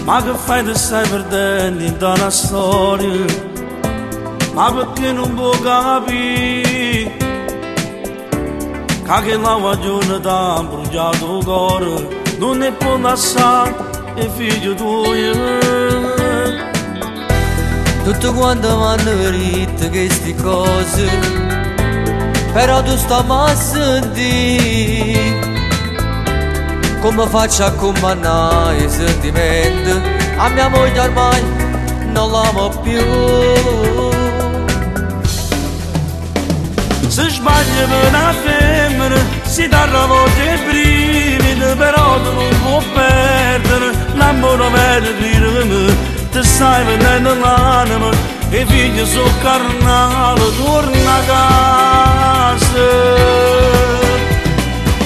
Ma che fai te stai perdendo in una storia? Ma perché non puoi capire che la guaglione t'ha bruciato il cuore? Non ne può lasciare il figlio tuo. Tutto quanto vanno verite queste cose, però tu stai a sentire. Come faccio a comandare i sentimenti? A mia moglie ormai non l'amo più. Se sbagli per una femmina si dà la voce e brividi, però tu non puoi perdere l'amore vero di me. Ti stai vendendo l'anima e i figli sono carnale, torna a casa.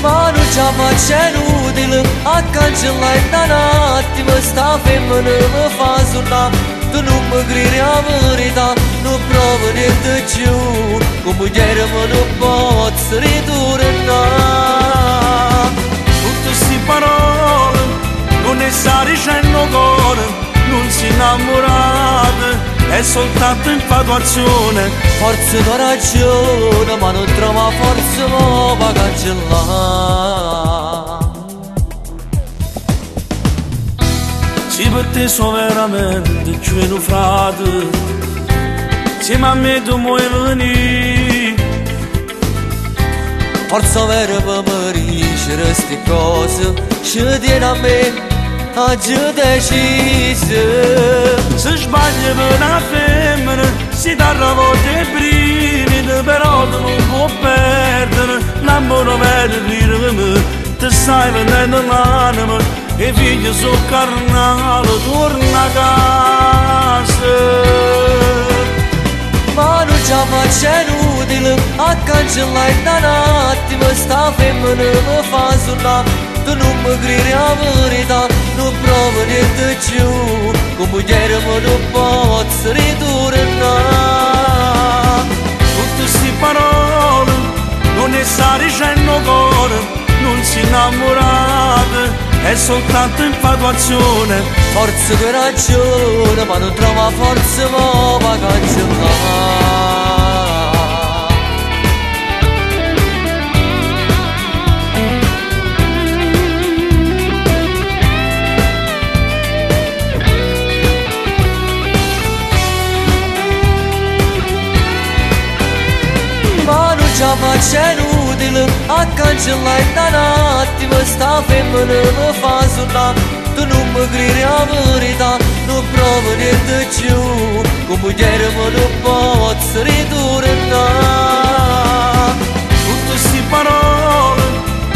Ma non c'è faccia inutile a cancellare da un attimo. Sta femmina mi fa suonare, tu non mi credi la verità. Non provo niente più, come ieri ma non posso ritornare. Tutte queste parole non ne sta dicendo cuore. Non si innamorate, è soltanto infatuazione. Forse do ragione, ma non trova forza per cancellare. Se per te sono veramente più frate, insieme a me tu vuoi venire. Forza vera per morire queste cose, ci tieni a me. Oggi decise. Se sbagli per una femmina si dà la voce e brividi, però tu non puoi perdere l'amore vero di me. Ti stai vendendo l'anima e i figli sono carnale, torna a casa. Ma non c'è faccia inutile a cancellare da un attimo. Sta femmina mi fa suonare, tu non mi credi la verità. Non provo niente più, come ieri ma non posso ritornare. Tutte queste parole non ne sta dicendo cuore. Non si innamorate, è soltanto infatuazione. Forse tu hai ragione, ma non trova forza per cancellare. C'è faccia inutile a cancellare da un attimo. Sta femmina mi fa suonare, tu non mi credi la verità. Non provo niente più, come ieri ma non posso ritornare. Tutte queste parole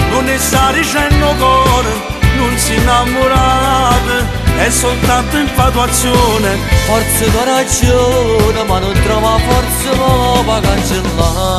non ne sta dicendo cuore. Non si innamorate, è soltanto infatuazione. Forse tu hai ragione, ma non trova forza per cancellare.